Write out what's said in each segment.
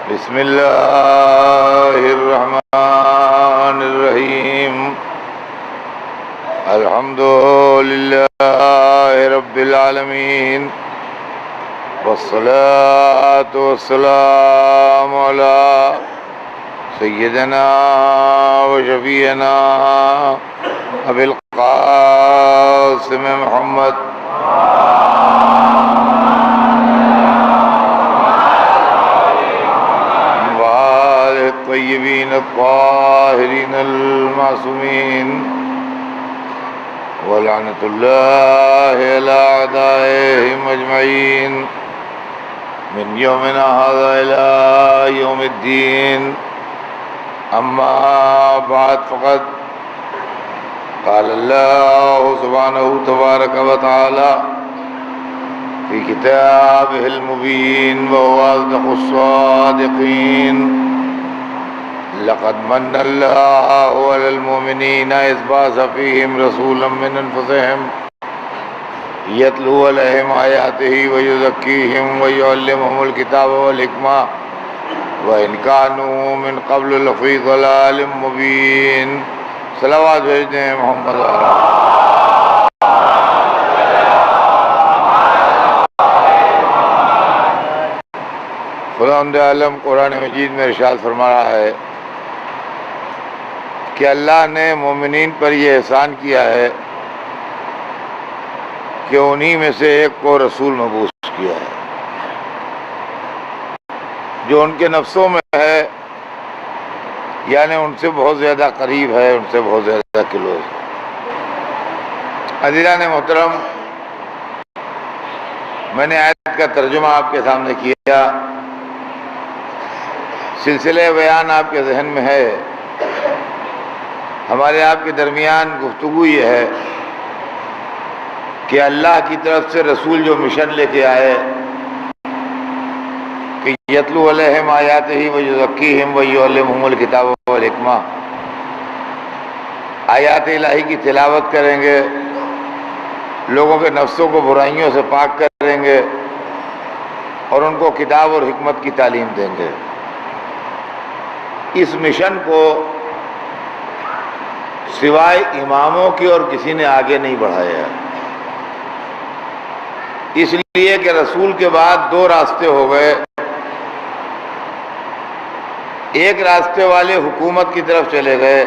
بسم اللہ الرحمن الرحیم الحمد للہ رب العالمین والصلاة والسلام علی سیدنا و شفیعنا ابی القاسم محمد الطيبين الطاهرين المعصومين ولعنة الله على أعدائهم أجمعين من يومنا هذا إلى يوم الدين. أما بعد فقد قال الله سبحانه تبارك وتعالى في كتابه المبين وهو أصدق الصادقين: لقد من الله على المؤمنين إذ بعث فيهم رسولا من أنفسهم يتلو عليهم آياته ويزكيهم ويعلمهم الكتاب والحكمة وإن كانوا من قبل لفي ضلال مبين. صلوات بھیجتے ہیں محمد خداوند عالم قرآن مجید میں ارشاد فرما رہا ہے کہ اللہ نے مومنین پر یہ احسان کیا ہے کہ انہی میں سے ایک کو رسول مبعوث کیا ہے جو ان کے نفسوں میں ہے، یعنی ان سے بہت زیادہ قریب ہے، ان سے بہت زیادہ کلوز ہے. عزیزان محترم، میں نے آیت کا ترجمہ آپ کے سامنے کیا. سلسلہ بیان آپ کے ذہن میں ہے. ہمارے آپ کے درمیان گفتگو یہ ہے کہ اللہ کی طرف سے رسول جو مشن لے کے آئے کہ یتلو علیہم آیاتہ ویزکیہم ویعلمہم الکتاب والحکمہ، آیات الہی کی تلاوت کریں گے، لوگوں کے نفسوں کو برائیوں سے پاک کریں گے اور ان کو کتاب اور حکمت کی تعلیم دیں گے. اس مشن کو سوائے اماموں کی اور کسی نے آگے نہیں بڑھایا، اس لیے کہ رسول کے بعد دو راستے ہو گئے. ایک راستے والے حکومت کی طرف چلے گئے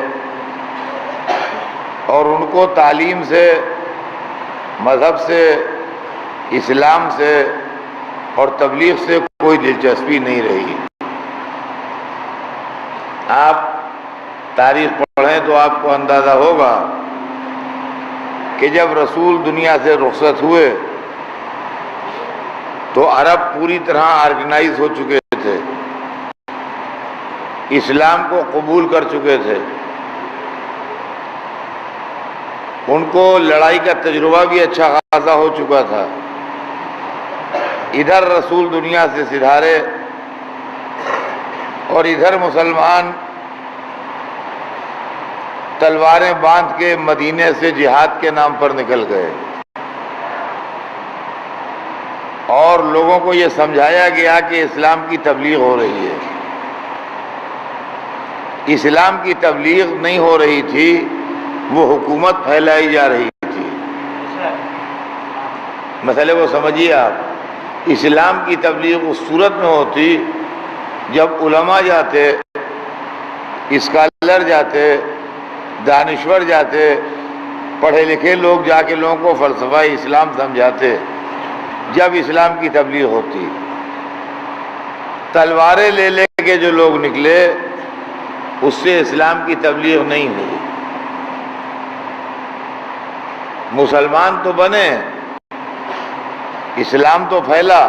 اور ان کو تعلیم سے، مذہب سے، اسلام سے اور تبلیغ سے کوئی دلچسپی نہیں رہی. آپ تاریخ پڑھیں تو آپ کو اندازہ ہوگا کہ جب رسول دنیا سے رخصت ہوئے تو عرب پوری طرح آرگنائز ہو چکے تھے، اسلام کو قبول کر چکے تھے، ان کو لڑائی کا تجربہ بھی اچھا خاصا ہو چکا تھا. ادھر رسول دنیا سے سدھارے اور ادھر مسلمان تلواریں باندھ کے مدینے سے جہاد کے نام پر نکل گئے اور لوگوں کو یہ سمجھایا گیا کہ اسلام کی تبلیغ ہو رہی ہے. اسلام کی تبلیغ نہیں ہو رہی تھی، وہ حکومت پھیلائی جا رہی تھی. مسئلے کو سمجھیے آپ. اسلام کی تبلیغ اس صورت میں ہوتی جب علماء جاتے، اسکالر جاتے، دانشور جاتے، پڑھے لکھے لوگ جا کے لوگوں کو فلسفہ اسلام سمجھاتے، جب اسلام کی تبلیغ ہوتی. تلواریں لے لے کے جو لوگ نکلے اس سے اسلام کی تبلیغ نہیں ہوئی. مسلمان تو بنے، اسلام تو پھیلا،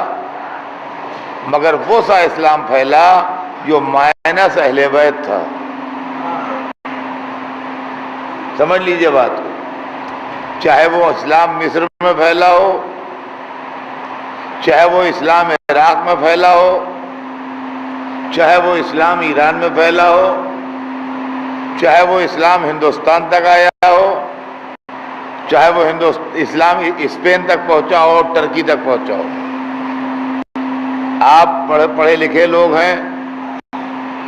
مگر وہ سا اسلام پھیلا جو مائنس اہل بیت تھا. سمجھ لیجئے بات کو. چاہے وہ اسلام مصر میں پھیلا ہو، چاہے وہ اسلام عراق میں پھیلا ہو، چاہے وہ اسلام ایران میں پھیلا ہو، چاہے وہ اسلام ہندوستان تک آیا ہو، چاہے وہ اسلام اسپین تک پہنچا ہو، ٹرکی تک پہنچا ہو. آپ پڑھے لکھے لوگ ہیں،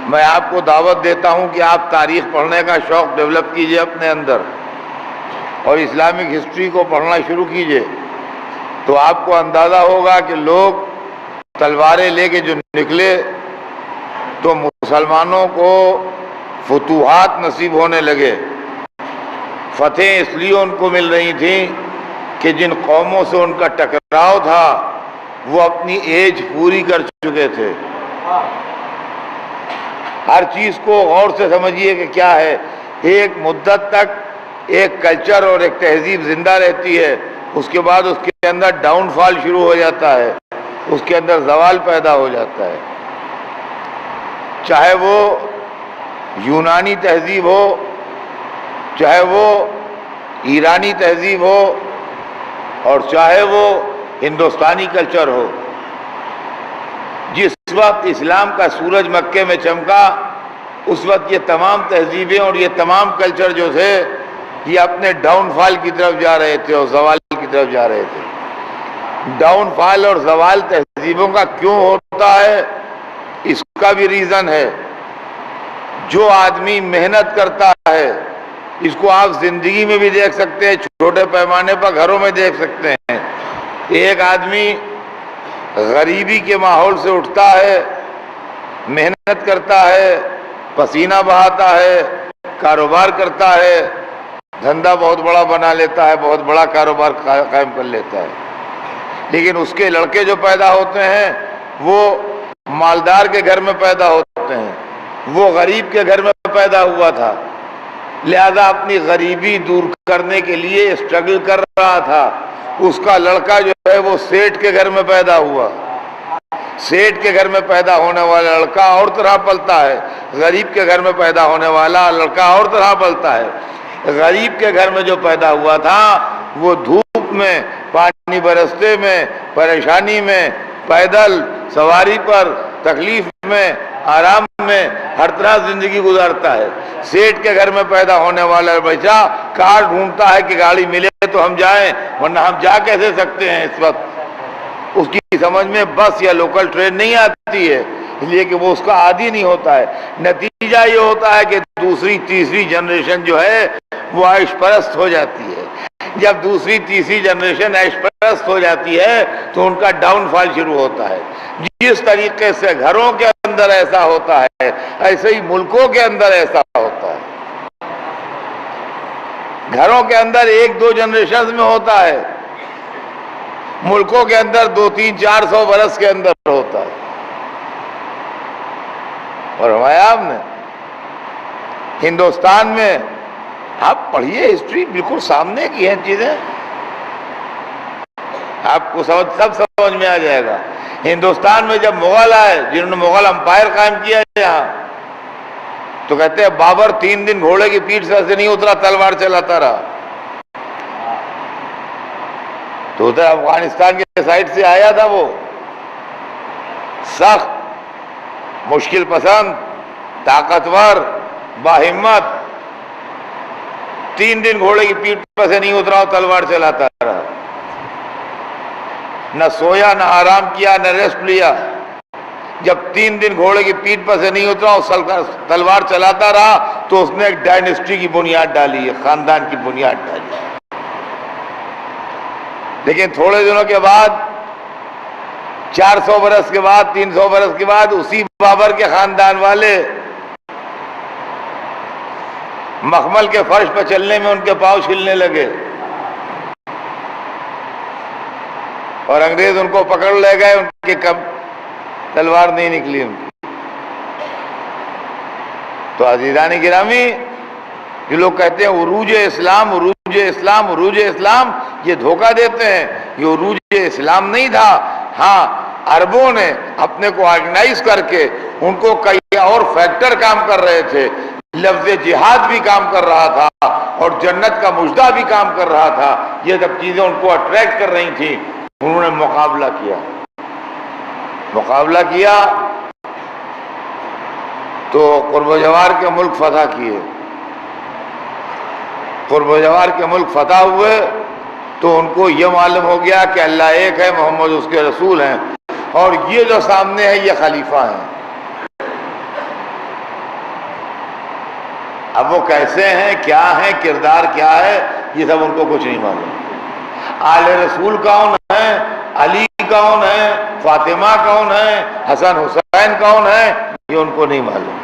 میں آپ کو دعوت دیتا ہوں کہ آپ تاریخ پڑھنے کا شوق ڈیولپ کیجئے اپنے اندر اور اسلامک ہسٹری کو پڑھنا شروع کیجئے، تو آپ کو اندازہ ہوگا کہ لوگ تلواریں لے کے جو نکلے تو مسلمانوں کو فتوحات نصیب ہونے لگے۔ فتح اس لیے ان کو مل رہی تھیں کہ جن قوموں سے ان کا ٹکراؤ تھا وہ اپنی ایج پوری کر چکے تھے۔ ہر چیز کو غور سے سمجھیے کہ کیا ہے، ایک مدت تک ایک کلچر اور ایک تہذیب زندہ رہتی ہے، اس کے بعد اس کے اندر ڈاؤن فال شروع ہو جاتا ہے، اس کے اندر زوال پیدا ہو جاتا ہے۔ چاہے وہ یونانی تہذیب ہو، چاہے وہ ایرانی تہذیب ہو، اور چاہے وہ ہندوستانی کلچر ہو۔ جس وقت اسلام کا سورج مکے میں چمکا اس وقت یہ تمام تہذیبیں اور یہ تمام کلچر جو تھے یہ اپنے ڈاؤن فال کی طرف جا رہے تھے اور زوال کی طرف جا رہے تھے۔ ڈاؤن فال اور زوال تہذیبوں کا کیوں ہوتا ہے، اس کا بھی ریزن ہے۔ جو آدمی محنت کرتا ہے، اس کو آپ زندگی میں بھی دیکھ سکتے ہیں، چھوٹے پیمانے پر گھروں میں دیکھ سکتے ہیں۔ ایک آدمی غریبی کے ماحول سے اٹھتا ہے، محنت کرتا ہے، پسینہ بہاتا ہے، کاروبار کرتا ہے، دھندا بہت بڑا بنا لیتا ہے، بہت بڑا کاروبار قائم کر لیتا ہے۔ لیکن اس کے لڑکے جو پیدا ہوتے ہیں وہ مالدار کے گھر میں پیدا ہوتے ہیں، وہ غریب کے گھر میں پیدا ہوا تھا، لہذا اپنی غریبی دور کرنے کے لیے اسٹرگل کر رہا تھا۔ اس کا لڑکا جو ہے وہ سیٹھ کے گھر میں پیدا ہوا۔ سیٹھ کے گھر میں پیدا ہونے والا لڑکا اور طرح پلتا ہے، غریب کے گھر میں پیدا ہونے والا لڑکا اور طرح پلتا ہے۔ غریب کے گھر میں جو پیدا ہوا تھا وہ دھوپ میں، پانی برستے میں، پریشانی میں، پیدل سواری پر، تکلیف میں، آرام میں، ہر طرح زندگی گزارتا ہے۔ سیٹھ کے گھر میں پیدا ہونے والا بچہ کار ڈھونڈتا ہے کہ گاڑی ملے تو ہم جائیں، ورنہ ہم جا کیسے سکتے ہیں۔ اس وقت اس کی سمجھ میں بس یا لوکل ٹرین نہیں آتی ہے، اس لیے کہ وہ اس کا عادی نہیں ہوتا ہے۔ نتیجہ یہ ہوتا ہے کہ دوسری تیسری جنریشن جو ہے وہ عیش پرست ہو جاتی ہے۔ جب دوسری تیسری جنریشن عیش پرست ہو جاتی ہے تو ان کا ڈاؤن فال شروع ہوتا ہے۔ جس طریقے سے گھروں کے اندر ایسا ہوتا ہے ایسے ہی ملکوں کے اندر ایسا ہوتا ہے۔ گھروں کے اندر ایک دو جنریشن میں ہوتا ہے، ملکوں کے اندر 200-400 برس کے اندر ہوتا ہے۔ اور ہمارا آپ نے ہندوستان میں، آپ پڑھیے ہسٹری، بالکل سامنے کی ہیں چیزیں، آپ کو سب سمجھ میں آ جائے گا۔ ہندوستان میں جب مغل آئے، جنہوں نے مغل امپائر قائم کیا یہاں، تو کہتے ہیں بابر 3 دن گھوڑے کی پیٹھ سے نہیں اترا، تلوار چلاتا رہا۔ تو ادھر افغانستان کے سائڈ سے آیا تھا، وہ سخت، مشکل پسند، طاقتور، باہمت، 3 دن گھوڑے کی پیٹھ پر سے نہیں اترا، تلوار چلاتا رہا، نہ سویا، نہ آرام کیا، نہ ریسٹ لیا۔ جب 3 دن گھوڑے کی پیٹھ پر سے نہیں اترا اور تلوار چلاتا رہا تو اس نے ایک ڈائنیسٹی کی بنیاد ڈالی ہے، خاندان کی بنیاد ڈالی۔ لیکن تھوڑے دنوں کے بعد، 400 برس کے بعد، 300 برس کے بعد، اسی بابر کے خاندان والے مخمل کے فرش پہ چلنے میں ان کے پاؤں چھلنے لگے اور انگریز ان کو پکڑ لے گئے، ان کے تلوار نہیں نکلی ان کی۔ تو عزیزان گرامی، جو لوگ کہتے ہیں عروج اسلام، عروج اسلام، عروج اسلام، یہ دھوکہ دیتے ہیں۔ یہ عروج اسلام نہیں تھا۔ ہاں، عربوں نے اپنے کو آرگنائز کر کے، ان کو کئی اور فیکٹر کام کر رہے تھے، لفظ جہاد بھی کام کر رہا تھا اور جنت کا مژدہ بھی کام کر رہا تھا۔ یہ سب چیزیں ان کو اٹریکٹ کر رہی تھیں۔ انہوں نے مقابلہ کیا تو قرب و جوار کے ملک فتح کیے۔ قرب و جوار کے ملک فتح ہوئے تو ان کو یہ معلوم ہو گیا کہ اللہ ایک ہے، محمد اس کے رسول ہیں، اور یہ جو سامنے ہے یہ خلیفہ ہیں۔ اب وہ کیسے ہیں، کیا ہیں، کردار کیا ہے، یہ سب ان کو کچھ نہیں معلوم۔ آل رسول کون ہے، علی کون ہے، فاطمہ کون ہے، حسن حسین کون ہے، یہ ان کو نہیں معلوم۔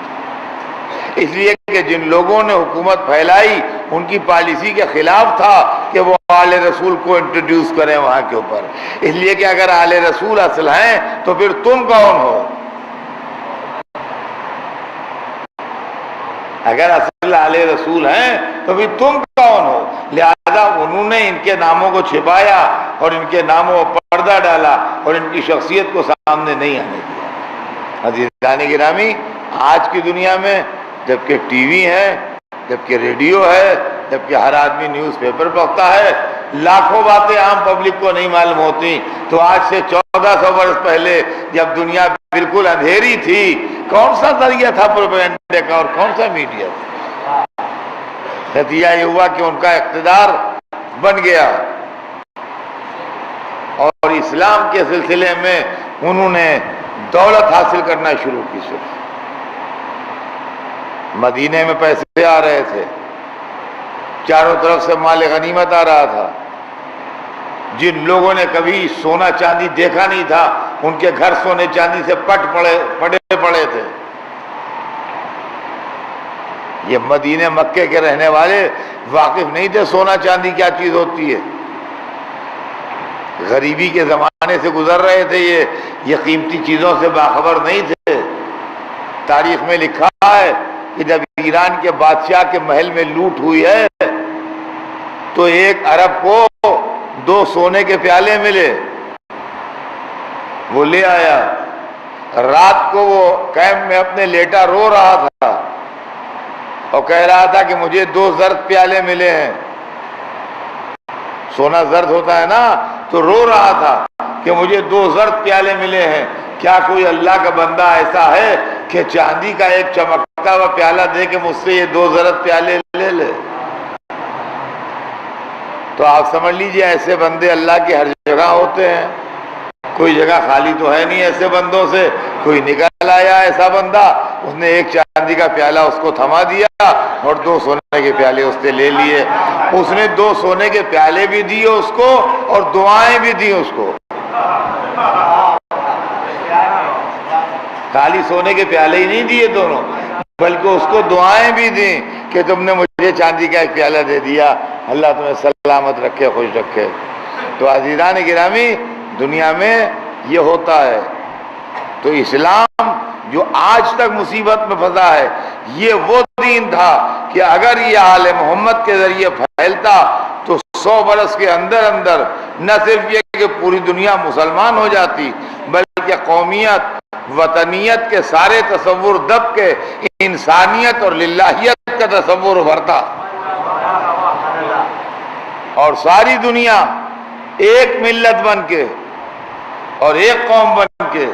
اس لیے کہ جن لوگوں نے حکومت پھیلائی ان کی پالیسی کے خلاف تھا کہ وہ آل رسول کو انٹروڈیوس کریں وہاں کے اوپر۔ اس لیے کہ اگر آل رسول اصل ہیں تو پھر تم کون ہو؟ اگر اصل آل رسول ہیں تو پھر تم کون ہو؟ لہذا انہوں نے ان کے ناموں کو چھپایا اور ان کے ناموں پر پردہ ڈالا اور ان کی شخصیت کو سامنے نہیں آنے دیا۔ عزیزان گرامی، آج کی دنیا میں جبکہ ٹی وی ہے، جبکہ ریڈیو ہے، جبکہ ہر آدمی نیوز پیپر پڑھتا ہے، لاکھوں باتیں عام پبلک کو نہیں معلوم ہوتی، تو آج سے 1400 برس پہلے جب دنیا بالکل اندھیری تھی، کون سا ذریعہ تھا پروپیگنڈے کا اور کون سا میڈیا تھا؟ نتیجہ یہ ہوا کہ ان کا اقتدار بن گیا اور اسلام کے سلسلے میں انہوں نے دولت حاصل کرنا شروع کی۔ صرف مدینے میں پیسے آ رہے تھے، چاروں طرف سے مال غنیمت آ رہا تھا۔ جن لوگوں نے کبھی سونا چاندی دیکھا نہیں تھا ان کے گھر سونے چاندی سے پڑے تھے۔ یہ مدینے مکے کے رہنے والے واقف نہیں تھے سونا چاندی کیا چیز ہوتی ہے، غریبی کے زمانے سے گزر رہے تھے، یہ قیمتی چیزوں سے باخبر نہیں تھے۔ تاریخ میں لکھا ہے کہ جب ایران کے بادشاہ کے محل میں لوٹ ہوئی ہے تو ایک عرب کو 2 سونے کے پیالے ملے، وہ لے آیا۔ رات کو وہ کیمپ میں اپنے لیٹا رو رہا تھا اور کہہ رہا تھا کہ مجھے 2 زرد پیالے ملے ہیں۔ سونا زرد ہوتا ہے نا، تو رو رہا تھا کہ مجھے 2 زرد پیالے ملے ہیں۔ کیا کوئی اللہ کا بندہ ایسا ہے کہ چاندی کا ایک چمکتا ہوا پیالہ دے کے مجھ سے یہ 2 زرد پیالے لے لے؟ تو آپ سمجھ لیجئے ایسے بندے اللہ کی ہر جگہ ہوتے ہیں، کوئی جگہ خالی تو ہے نہیں ایسے بندوں سے۔ کوئی نکل آیا ایسا بندہ، اس نے ایک چاندی کا پیالہ اس کو تھما دیا اور 2 سونے کے پیالے اس سے لے لیے۔ اس نے 2 سونے کے پیالے بھی دیے اس کو اور دعائیں بھی دی اس کو۔ خالی سونے کے پیالے ہی نہیں دیے دونوں، بلکہ اس کو دعائیں بھی دیں کہ تم نے مجھے چاندی کا ایک پیالہ دے دیا، اللہ تمہیں سلامت رکھے، خوش رکھے۔ تو عزیزان گرامی، دنیا میں یہ ہوتا ہے۔ تو اسلام جو آج تک مصیبت میں پھنسا ہے، یہ وہ دین تھا کہ اگر یہ آل محمد کے ذریعے پھیلتا تو 100 برس کے اندر اندر نہ صرف یہ کہ پوری دنیا مسلمان ہو جاتی، بلکہ قومیت، وطنیت کے سارے تصور دب کے انسانیت اور للہیت کا تصور ابھرتا اور ساری دنیا ایک ملت بن کے اور ایک قوم بن کے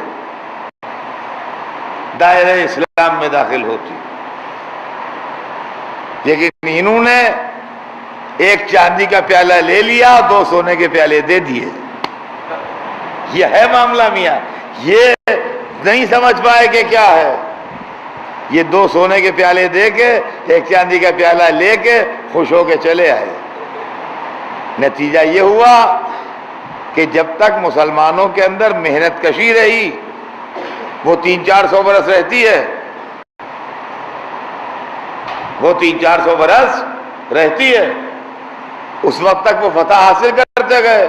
دائرہ اسلام میں داخل ہوتی۔ لیکن انہوں نے ایک چاندی کا پیالہ لے لیا، 2 سونے کے پیالے دے دیے۔ یہ ہے معاملہ میاں، یہ نہیں سمجھ پائے کہ کیا ہے۔ یہ 2 سونے کے پیالے دے کے ایک چاندی کا پیالہ لے کے خوش ہو کے چلے آئے۔ نتیجہ یہ ہوا کہ جب تک مسلمانوں کے اندر محنت کشی رہی، وہ 300-400 برس رہتی ہے، وہ 300-400 برس رہتی ہے، اس وقت تک وہ فتح حاصل کرتے گئے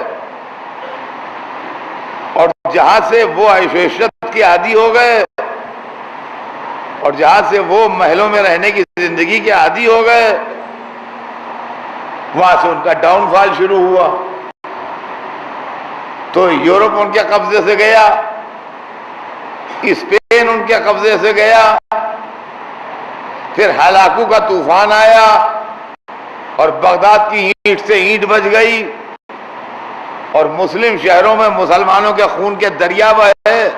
اور جہاں سے وہ عیش و عشرت کی عادی ہو گئے اور جہاں سے وہ محلوں میں رہنے کی زندگی کے عادی ہو گئے، وہاں سے ان کا ڈاؤن فال شروع ہوا۔ تو یورپ ان کے قبضے سے گیا، اسپین ان کے قبضے سے گیا، پھر ہلاکو کا طوفان آیا اور بغداد کی اینٹ سے اینٹ بج گئی اور مسلم شہروں میں مسلمانوں کے خون کے دریا بہے۔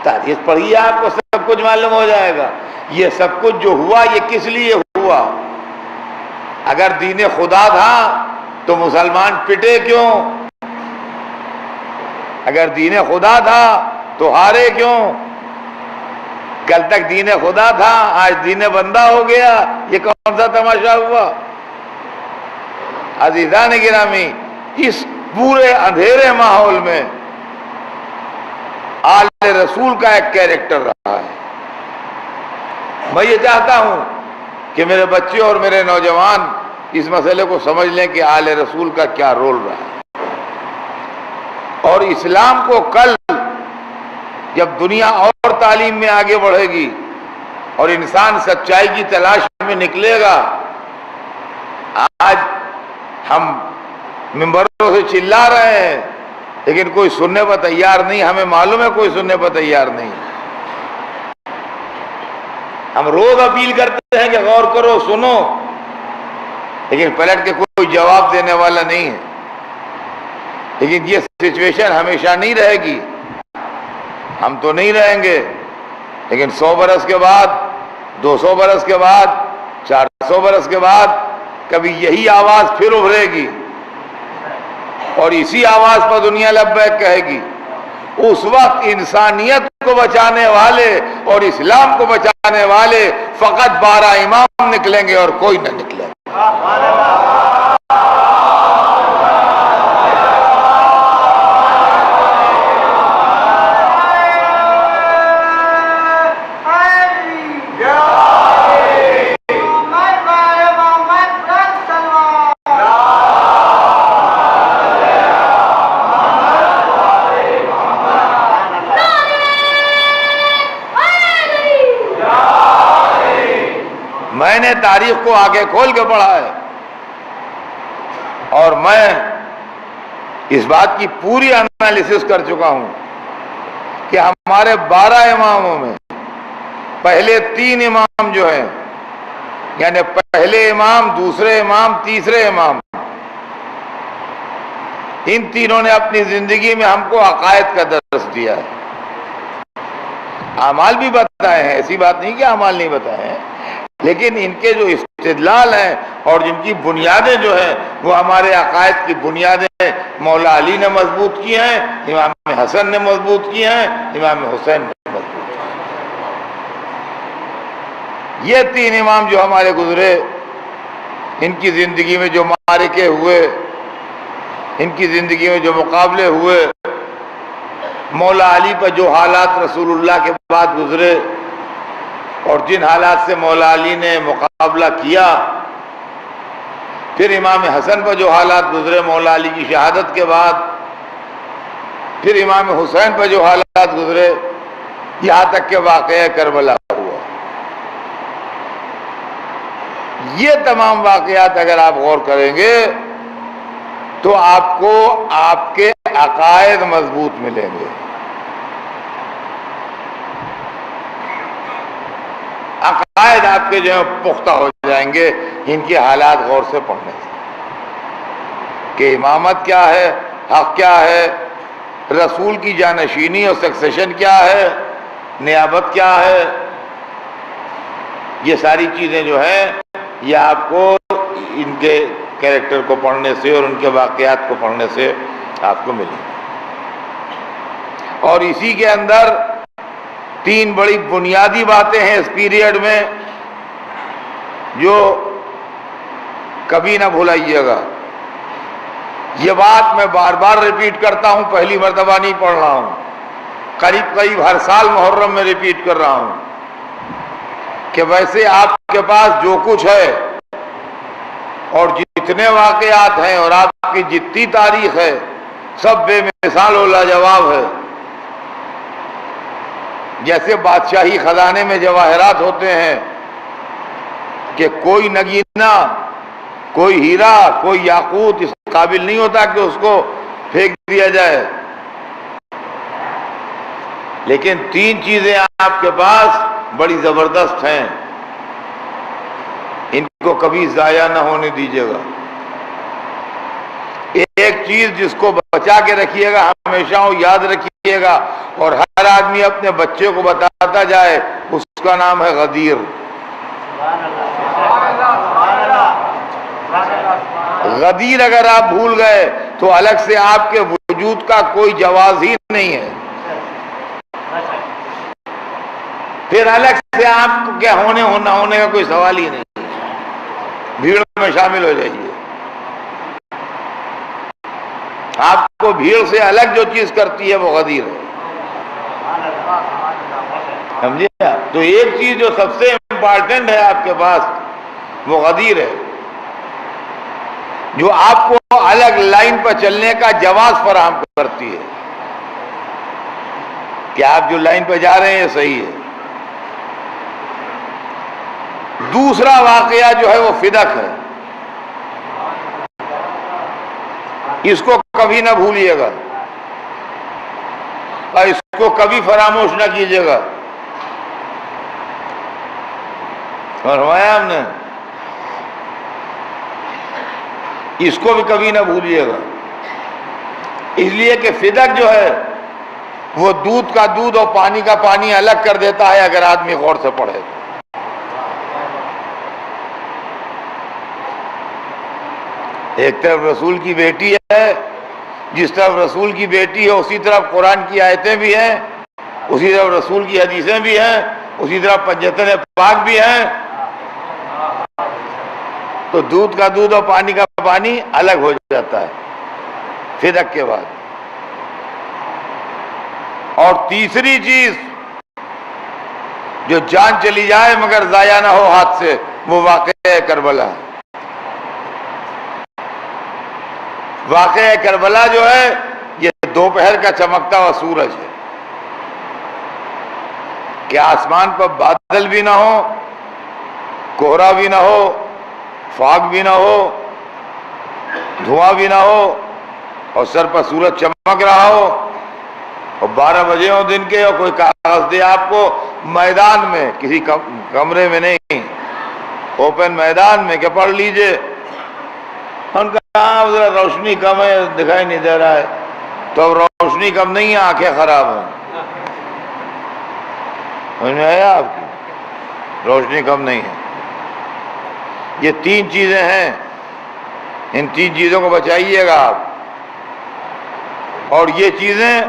تاریخ پڑھیے، آپ کو سب کچھ معلوم ہو جائے گا۔ یہ سب کچھ جو ہوا یہ کس لیے ہوا؟ اگر دین خدا تھا تو مسلمان پٹے کیوں؟ اگر دین خدا تھا تو ہارے کیوں؟ کل تک دین خدا تھا، آج دین بندہ ہو گیا، یہ کون سا تماشا ہوا؟ عزیزان گرامی، اس پورے اندھیرے ماحول میں آل رسول کا ایک کیریکٹر رہا ہے۔ میں یہ چاہتا ہوں کہ میرے بچے اور میرے نوجوان اس مسئلے کو سمجھ لیں کہ آل رسول کا کیا رول رہا ہے، اور اسلام کو کل جب دنیا اور تعلیم میں آگے بڑھے گی اور انسان سچائی کی تلاش میں نکلے گا، آج ہم ممبروں سے چلا رہے ہیں لیکن کوئی سننے پر تیار نہیں، ہمیں معلوم ہے کوئی سننے پر تیار نہیں۔ ہم روز اپیل کرتے ہیں کہ غور کرو، سنو، لیکن پلٹ کے کوئی جواب دینے والا نہیں ہے۔ لیکن یہ سچویشن ہمیشہ نہیں رہے گی، ہم تو نہیں رہیں گے، لیکن 100 برس کے بعد، 200 برس کے بعد، 400 برس کے بعد کبھی یہی آواز پھر ابھرے گی اور اسی آواز پر دنیا لبیک کہے گی۔ اس وقت انسانیت کو بچانے والے اور اسلام کو بچانے والے فقط 12 امام نکلیں گے اور کوئی نہ نکلے گا۔ میں نے تاریخ کو آگے کھول کے پڑھا ہے اور میں اس بات کی پوری انالیسس کر چکا ہوں کہ ہمارے 12 اماموں میں پہلے 3 امام جو ہیں، یعنی پہلے امام، دوسرے امام، تیسرے امام، ان تینوں نے اپنی زندگی میں ہم کو عقائد کا درس دیا ہے۔ اعمال بھی بتائے ہیں، ایسی بات نہیں کہ اعمال نہیں بتائے ہیں، لیکن ان کے جو استدلال ہیں اور جن کی بنیادیں جو ہیں وہ ہمارے عقائد کی بنیادیں مولا علی نے مضبوط کی ہیں، امام حسن نے مضبوط کی ہیں، امام حسین نے مضبوط کی ہیں۔ یہ 3 امام جو ہمارے گزرے، ان کی زندگی میں جو معرکے ہوئے، ان کی زندگی میں جو مقابلے ہوئے، مولا علی پر جو حالات رسول اللہ کے بعد گزرے اور جن حالات سے مولا علی نے مقابلہ کیا، پھر امام حسن پر جو حالات گزرے مولا علی کی شہادت کے بعد، پھر امام حسین پر جو حالات گزرے، یہاں تک کہ واقعہ کربلا ہوا۔ یہ تمام واقعات اگر آپ غور کریں گے تو آپ کو آپ کے عقائد مضبوط ملیں گے، عقائد آپ کے جو ہے پختہ ہو جائیں گے ان کی حالات غور سے پڑھنے سے، کہ امامت کیا ہے، حق کیا ہے، رسول کی جانشینی اور سکسیشن کیا ہے، نیابت کیا ہے۔ یہ ساری چیزیں جو ہیں یہ آپ کو ان کے کیریکٹر کو پڑھنے سے اور ان کے واقعات کو پڑھنے سے آپ کو ملیں۔ اور اسی کے اندر 3 بڑی بنیادی باتیں ہیں اس پیریڈ میں جو کبھی نہ بھولائیے گا۔ یہ بات میں بار بار ریپیٹ کرتا ہوں، پہلی مرتبہ نہیں پڑھ رہا ہوں، قریب ہر سال محرم میں ریپیٹ کر رہا ہوں کہ ویسے آپ کے پاس جو کچھ ہے اور جتنے واقعات ہیں اور آپ کی جتنی تاریخ ہے سب بے مثال و لاجواب ہے۔ جیسے بادشاہی خزانے میں جواہرات ہوتے ہیں کہ کوئی نگینہ، کوئی ہیرا، کوئی یاقوت اس قابل نہیں ہوتا کہ اس کو پھینک دیا جائے، لیکن 3 چیزیں آپ کے پاس بڑی زبردست ہیں، ان کو کبھی ضائع نہ ہونے دیجیے گا۔ ایک چیز جس کو بچا کے رکھیے گا، ہمیشہ وہ یاد رکھیے گا اور ہر آدمی اپنے بچے کو بتاتا جائے، اس کا نام ہے غدیر۔ غدیر اگر آپ بھول گئے تو الگ سے آپ کے وجود کا کوئی جواز ہی نہیں ہے۔ پھر الگ سے آپ کو کیا ہونے ہونے کا کوئی سوال ہی نہیں، بھیڑ میں شامل ہو جائیے۔ آپ کو بھیڑ سے الگ جو چیز کرتی ہے وہ غدیر ہے، سمجھے؟ تو ایک چیز جو سب سے امپارٹنٹ ہے آپ کے پاس وہ غدیر ہے، جو آپ کو الگ لائن پر چلنے کا جواز فراہم کرتی ہے کہ آپ جو لائن پہ جا رہے ہیں یہ صحیح ہے۔ دوسرا واقعہ جو ہے وہ فدق ہے، اس کو کبھی نہ بھولیے گا اور اس کو کبھی فراموش نہ کیجیے گا۔ فرمایا ہم نے اس کو بھی کبھی نہ بھولیے گا، اس لیے کہ فدق جو ہے وہ دودھ کا دودھ اور پانی کا پانی الگ کر دیتا ہے اگر آدمی غور سے پڑھے۔ ایک طرف رسول کی بیٹی ہے، جس طرف رسول کی بیٹی ہے اسی طرف قرآن کی آیتیں بھی ہیں، اسی طرف رسول کی حدیثیں بھی ہیں، اسی طرح پنجتن پاک بھی ہیں، تو دودھ کا دودھ اور پانی کا پانی الگ ہو جاتا ہے فدق کے بعد۔ اور تیسری چیز جو جان چلی جائے مگر ضائع نہ ہو ہاتھ سے، وہ واقعہ کربلا ہے۔ واقعہ کربلا جو ہے یہ دوپہر کا چمکتا ہوا سورج ہے کہ آسمان پر بادل بھی نہ ہو، کوہرا بھی نہ ہو، فاگ بھی نہ ہو، دھواں بھی نہ ہو، اور سر پر سورج چمک رہا ہو، اور 12 بجے ہو دن کے، اور کوئی کاغذ دے آپ کو میدان میں، کسی کمرے میں نہیں، اوپن میدان میں کہ پڑھ لیجئے۔ ان کا کہاں ذرا روشنی کم ہے، دکھائی نہیں دے رہا ہے، تو اب روشنی کم نہیں ہے، آنکھیں خراب ہیں۔ سمجھ میں آیا آپ کی؟ روشنی کم نہیں ہے۔ یہ 3 چیزیں ہیں، ان 3 چیزوں کو بچائیے گا آپ۔ اور یہ چیزیں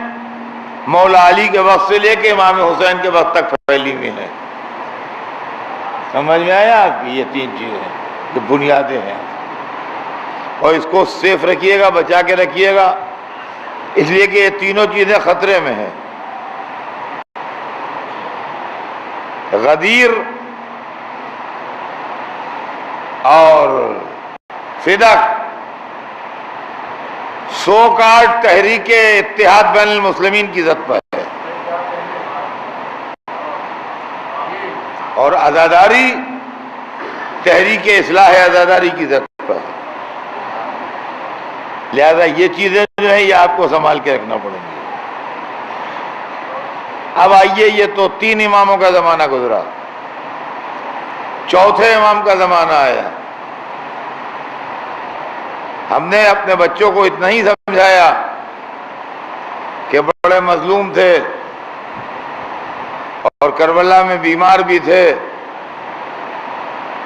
مولا علی کے وقت سے لے کے امام حسین کے وقت تک پھیلی ہوئی ہیں۔ سمجھ میں آیا آپ کی؟ یہ 3 چیزیں جو بنیادیں ہیں، اور اس کو سیف رکھیے گا، بچا کے رکھیے گا، اس لیے کہ یہ تینوں چیزیں خطرے میں ہیں۔ غدیر اور فدق سو کارڈ تحریک اتحاد بین المسلمین کی ضد پر ہے، اور عزاداری تحریک اصلاح عزاداری کی ضد پر ہے۔ لہذا یہ چیزیں جو ہیں یہ آپ کو سنبھال کے رکھنا پڑیں گی۔ اب آئیے، یہ تو 3 اماموں کا زمانہ گزرا، چوتھے امام کا زمانہ آیا۔ ہم نے اپنے بچوں کو اتنا ہی سمجھایا کہ بڑے مظلوم تھے اور کربلا میں بیمار بھی تھے،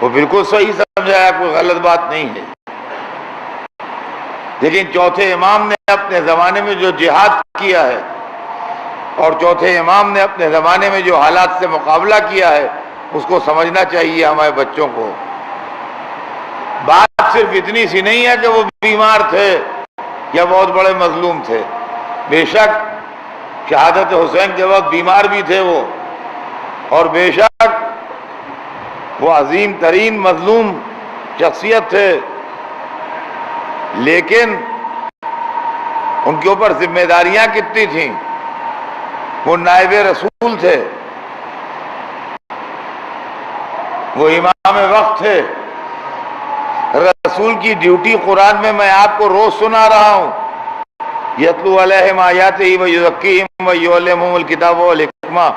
وہ بالکل صحیح سمجھایا، کوئی غلط بات نہیں ہے۔ لیکن چوتھے امام نے اپنے زمانے میں جو جہاد کیا ہے، اور چوتھے امام نے اپنے زمانے میں جو حالات سے مقابلہ کیا ہے، اس کو سمجھنا چاہیے ہمارے بچوں کو۔ بات صرف اتنی سی نہیں ہے کہ وہ بیمار تھے یا بہت بڑے مظلوم تھے، بے شک شہادت حسین کے وقت بیمار بھی تھے وہ، اور بے شک وہ عظیم ترین مظلوم شخصیت تھے، لیکن ان کے اوپر ذمہ داریاں کتنی تھیں۔ وہ نائب رسول تھے، وہ امام وقت تھے، رسول کی ڈیوٹی قرآن میں آپ کو روز سنا رہا ہوں، یتلو علیہم آیاتہ ویزکیہم ویعلمہم الکتاب والحکمہ،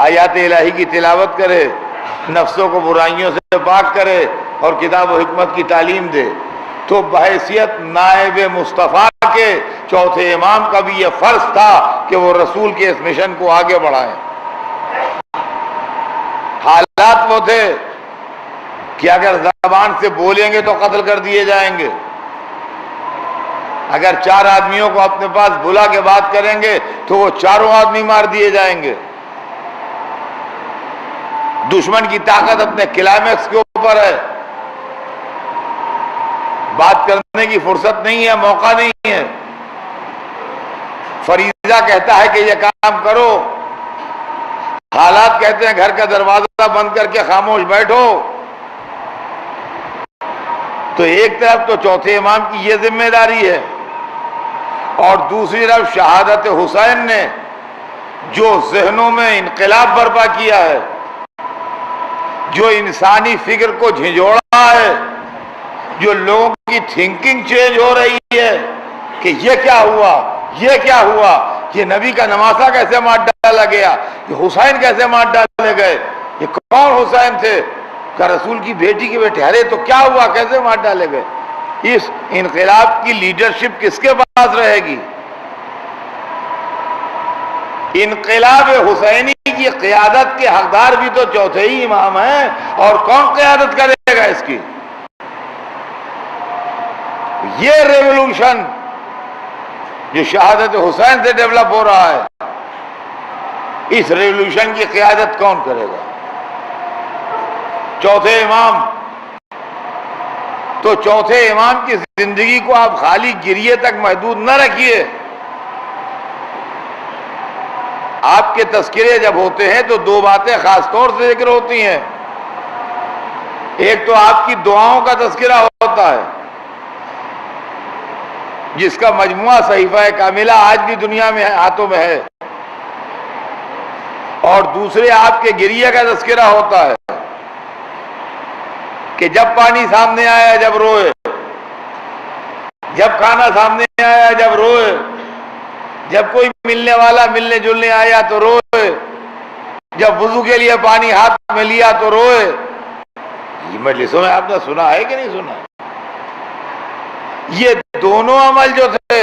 آیات الہی کی تلاوت کرے، نفسوں کو برائیوں سے پاک کرے اور کتاب و حکمت کی تعلیم دے۔ تو بحیثیت نائب مصطفیٰ کے چوتھے امام کا بھی یہ فرض تھا کہ وہ رسول کے اس مشن کو آگے بڑھائیں۔ حالات وہ تھے کہ اگر زبان سے بولیں گے تو قتل کر دیے جائیں گے، اگر 4 آدمیوں کو اپنے پاس بلا کے بات کریں گے تو وہ 4 آدمی مار دیے جائیں گے۔ دشمن کی طاقت اپنے کلائمیکس کے اوپر ہے، بات کرنے کی فرصت نہیں ہے، موقع نہیں ہے۔ فریضہ کہتا ہے کہ یہ کام کرو، حالات کہتے ہیں گھر کا دروازہ بند کر کے خاموش بیٹھو۔ تو ایک طرف تو چوتھے امام کی یہ ذمہ داری ہے، اور دوسری طرف شہادت حسین نے جو ذہنوں میں انقلاب برپا کیا ہے، جو انسانی فکر کو جھنجھوڑا ہے، جو لوگوں کی تھنکنگ چینج ہو رہی ہے کہ یہ کیا ہوا، یہ کیا ہوا، یہ نبی کا نواسہ کیسے مار ڈالا گیا، یہ حسین کیسے مار ڈالے گئے، یہ کون حسین تھے، کہ رسول کی بیٹی کے بیٹے، ارے تو کیا ہوا، کیسے مار ڈالے گئے۔ اس انقلاب کی لیڈرشپ کس کے پاس رہے گی؟ انقلاب حسینی کی قیادت کے حقدار بھی تو چوتھے ہی امام ہیں، اور کون قیادت کرے گا اس کی؟ یہ ریولوشن جو شہادت حسین سے ڈیولپ ہو رہا ہے، اس ریولوشن کی قیادت کون کرے گا؟ چوتھے امام۔ تو چوتھے امام کی زندگی کو آپ خالی گریے تک محدود نہ رکھیے۔ آپ کے تذکرے جب ہوتے ہیں تو دو باتیں خاص طور سے ذکر ہوتی ہیں۔ ایک تو آپ کی دعاؤں کا تذکرہ ہوتا ہے، جس کا مجموعہ صحیفہ کاملہ آج بھی دنیا میں ہاتھوں میں ہے، اور دوسرے آپ کے گریے کا تذکرہ ہوتا ہے کہ جب پانی سامنے آیا جب روئے، جب کھانا سامنے آیا جب روئے، جب کوئی ملنے والا ملنے جلنے آیا تو روئے، جب وضو کے لیے پانی ہاتھ میں لیا تو روئے۔ یہ مجلسوں میں آپ نے سنا ہے کہ نہیں سنا؟ یہ دونوں عمل جو تھے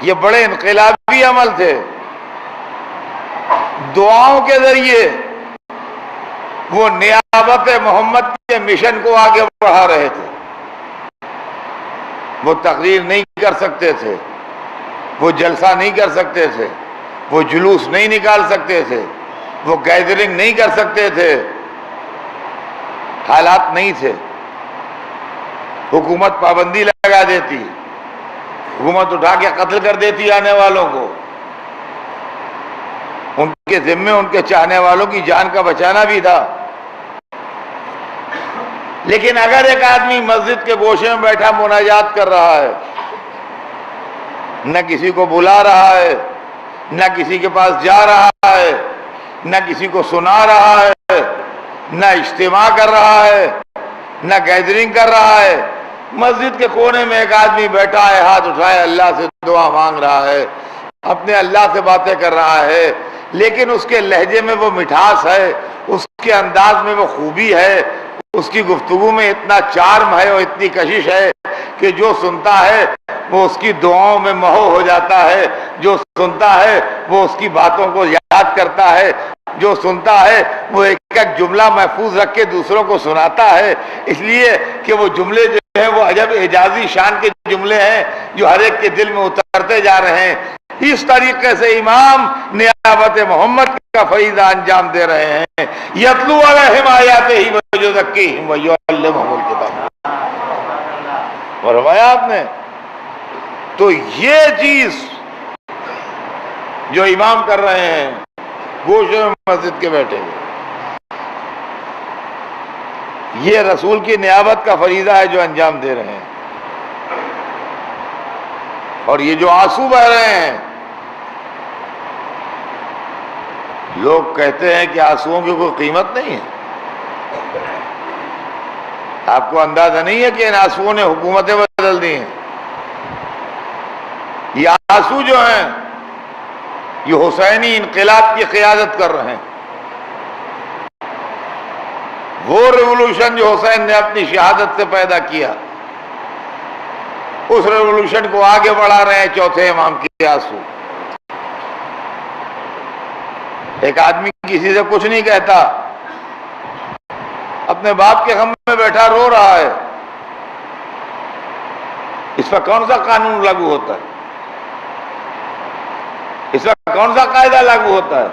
یہ بڑے انقلابی عمل تھے۔ دعاؤں کے ذریعے وہ نیابت محمد کے مشن کو آگے بڑھا رہے تھے۔ وہ تقریر نہیں کر سکتے تھے، وہ جلسہ نہیں کر سکتے تھے، وہ جلوس نہیں نکال سکتے تھے، وہ گیدرنگ نہیں کر سکتے تھے، حالات نہیں تھے۔ حکومت پابندی لگا دیتی، حکومت اٹھا کے قتل کر دیتی آنے والوں کو، ان کے ذمے ان کے چاہنے والوں کی جان کا بچانا بھی تھا۔ لیکن اگر ایک آدمی مسجد کے گوشے میں بیٹھا مناجات کر رہا ہے، نہ کسی کو بلا رہا ہے، نہ کسی کے پاس جا رہا ہے، نہ کسی کو سنا رہا ہے، نہ اجتماع کر رہا ہے، نہ گیدرنگ کر رہا ہے، مسجد کے کونے میں ایک آدمی بیٹھا ہے، ہاتھ اٹھائے اللہ سے دعا مانگ رہا ہے، اپنے اللہ سے باتیں کر رہا ہے، لیکن اس کے لہجے میں وہ مٹھاس ہے، اس کے انداز میں وہ خوبی ہے، اس کی گفتگو میں اتنا چارم ہے اور اتنی کشش ہے کہ جو سنتا ہے وہ اس کی دعاؤں میں محو ہو جاتا ہے، جو سنتا ہے وہ اس کی باتوں کو یاد کرتا ہے، جو سنتا ہے وہ ایک ایک جملہ محفوظ رکھ کے دوسروں کو سناتا ہے، اس لیے کہ وہ جملے جو ہیں وہ عجب اعجازی شان کے جملے ہیں جو ہر ایک کے دل میں اترتے جا رہے ہیں۔ اس طریقے سے امام نیابت محمد کا فریضہ انجام دے رہے ہیں۔ یتلو علیہم آیاتہ ویزکیہم ویعلمہم الکتاب، فرمایا آپ نے۔ تو یہ چیز جو امام کر رہے ہیں گوشے میں مسجد کے بیٹھے ہوئے، یہ رسول کی نیابت کا فریضہ ہے جو انجام دے رہے ہیں۔ اور یہ جو آنسو بہ رہے ہیں، لوگ کہتے ہیں کہ آنسوؤں کی کوئی قیمت نہیں ہے۔ آپ کو اندازہ نہیں ہے کہ ان آنسوؤں نے حکومتیں بدل دی ہیں۔ یہ آنسو جو ہیں یہ حسینی انقلاب کی قیادت کر رہے ہیں۔ وہ ریولوشن جو حسین نے اپنی شہادت سے پیدا کیا، اس ریولوشن کو آگے بڑھا رہے ہیں چوتھے امام کے آنسو۔ ایک آدمی کسی سے کچھ نہیں کہتا، اپنے باپ کے غم میں بیٹھا رو رہا ہے، اس پر کون سا قانون لاگو ہوتا ہے؟ اس پر کون سا قاعدہ لاگو ہوتا ہے؟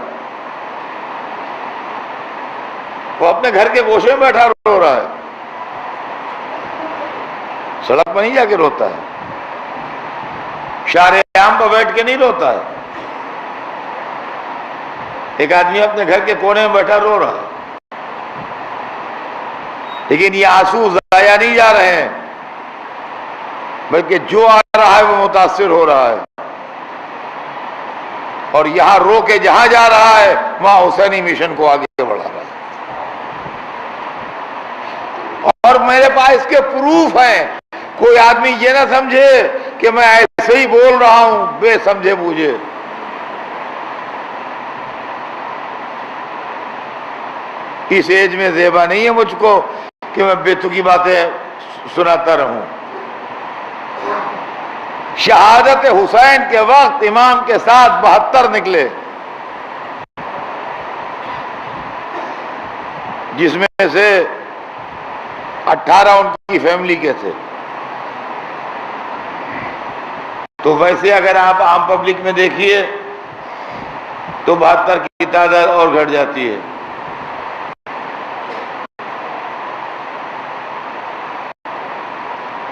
وہ اپنے گھر کے گوشے میں بیٹھا رو رہا ہے، سڑک پر نہیں جا کے روتا ہے، شارع عام پر بیٹھ کے نہیں روتا ہے۔ ایک آدمی اپنے گھر کے کونے میں بیٹھا رو رہا ہے، لیکن یہ آنسو ضائع نہیں جا رہے ہیں، بلکہ جو آ رہا ہے وہ متاثر ہو رہا ہے، اور یہاں رو کے جہاں جا رہا ہے وہاں حسینی مشن کو آگے بڑھا رہا ہے۔ اور میرے پاس اس کے پروف ہیں، کوئی آدمی یہ نہ سمجھے کہ میں ایسے ہی بول رہا ہوں بے سمجھے بوجھے۔ اس ایج میں زیبا نہیں ہے مجھ کو کہ میں بے تکی باتیں سناتا رہوں۔ شہادت حسین کے وقت امام کے ساتھ 72 نکلے، جس میں سے 18 ان کی فیملی کے تھے۔ تو ویسے اگر آپ عام پبلک میں دیکھیے تو 72 کی تعداد اور گھٹ جاتی ہے۔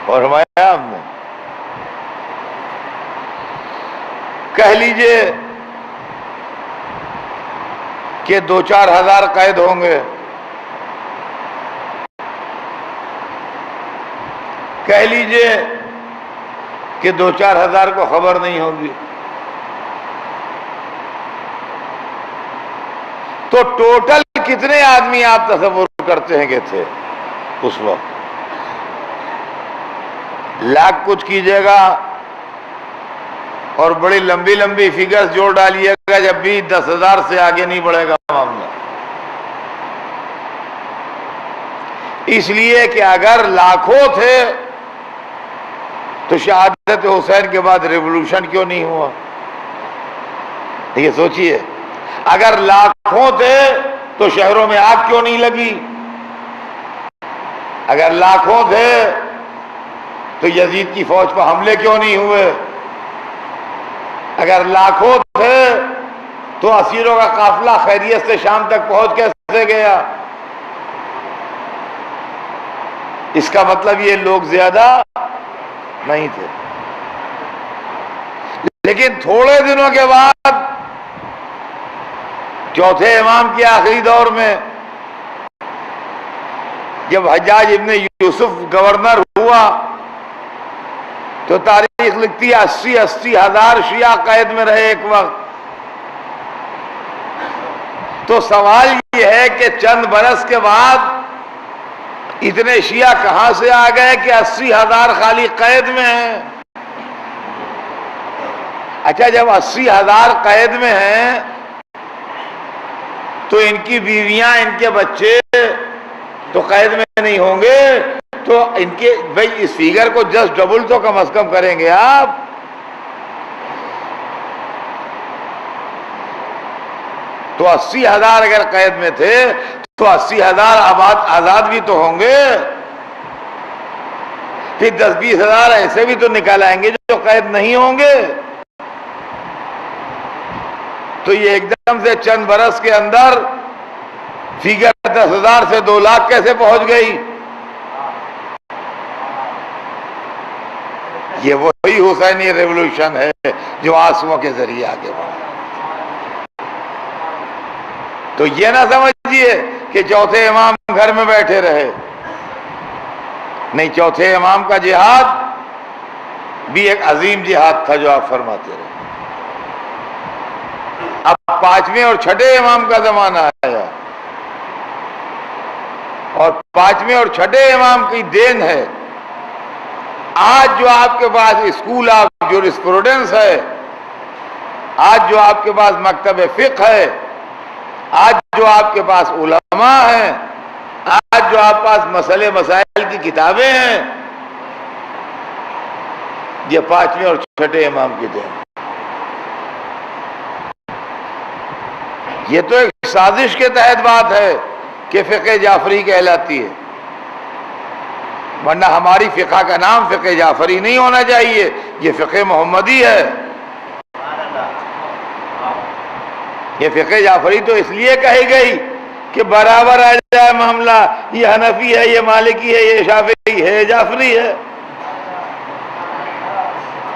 اور ہمارے ہم نے کہہ لیجئے کہ 2-4 ہزار قید ہوں گے، کہہ لیجئے کہ 2-4 ہزار کو خبر نہیں ہوگی، تو ٹوٹل کتنے آدمی آپ تصور کرتے ہیں کہ تھے اس وقت؟ لاکھ کچھ کیجئے گا اور بڑی لمبی لمبی فگرز جوڑ ڈالیے گا، جب بھی 10,000 سے آگے نہیں بڑھے گا معاملہ۔ اس لیے کہ اگر لاکھوں تھے تو شہادت حسین کے بعد ریولوشن کیوں نہیں ہوا؟ یہ سوچئے، اگر لاکھوں تھے تو شہروں میں آگ کیوں نہیں لگی؟ اگر لاکھوں تھے تو یزید کی فوج پر حملے کیوں نہیں ہوئے؟ اگر لاکھوں تھے تو اسیروں کا قافلہ خیریت سے شام تک پہنچ کیسے گیا؟ اس کا مطلب یہ لوگ زیادہ نہیں تھے۔ لیکن تھوڑے دنوں کے بعد چوتھے امام کے آخری دور میں جب حجاج ابن یوسف گورنر ہوا تو تاریخ لکھتی ہے 80 ہزار شیعہ قید میں رہے ایک وقت۔ تو سوال یہ ہے کہ چند برس کے بعد اتنے شیعہ کہاں سے آ گئے کہ 80 ہزار خالی قید میں ہیں؟ اچھا، جب 80 ہزار قید میں ہیں تو ان کی بیویاں، ان کے بچے تو قید میں نہیں ہوں گے، تو ان کے بھائی اس فیگر کو جسٹ ڈبل تو کم از کم کریں گے آپ۔ تو 80 ہزار اگر قید میں تھے تو 80 ہزار آزاد بھی تو ہوں گے، پھر 10-20 ہزار ایسے بھی تو نکال آئیں گے جو قید نہیں ہوں گے۔ تو یہ ایک دم سے چند برس کے اندر فیگر 10,000 سے 2 لاکھ کیسے پہنچ گئی؟ یہ وہی حسینی ریولوشن ہے جو آنسوؤں کے ذریعے آگے بڑھا۔ تو یہ نہ سمجھیے کہ چوتھے امام گھر میں بیٹھے رہے، نہیں، چوتھے امام کا جہاد بھی ایک عظیم جہاد تھا جو آپ فرماتے رہے۔ اب 5ویں اور 6ٹھے امام کا زمانہ آیا، اور 5ویں اور 6ٹھے امام کی دین ہے آج جو آپ کے پاس اسکول آف جورسپروڈنس ہے، آج جو آپ کے پاس مکتب فقہ ہے، آج جو آپ کے پاس علماء ہیں، آج جو آپ پاس مسائل کی کتابیں ہیں، یہ 5ویں اور 6ٹھے امام کی دین۔ یہ تو ایک سازش کے تحت بات ہے کہ فقہ جعفری کہلاتی ہے، ورنہ ہماری فقہ کا نام فقہ جعفری نہیں ہونا چاہیے، یہ فقہ محمدی ہے۔ یہ فقہ جعفری تو اس لیے کہی گئی کہ برابر آ جائے معاملہ، یہ حنفی ہے، یہ مالکی ہے، یہ شافعی ہے، جعفری ہے.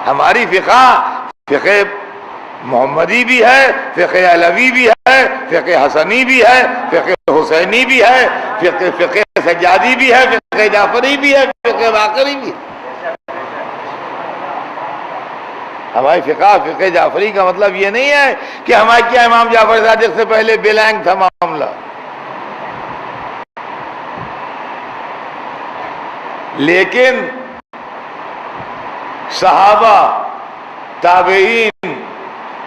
ہماری فقہ محمدی بھی ہے، فقہ علوی بھی ہے، فقہ حسنی بھی ہے، فقہ حسینی بھی ہے، فقہ سجادی بھی ہے، فقہ جعفری بھی ہے، فقہ باقری بھی ہے. ہماری فقہ جعفری کا مطلب یہ نہیں ہے کہ ہمارے کیا امام جعفر صادق سے پہلے بلینک تھا معاملہ. لیکن صحابہ، تابعین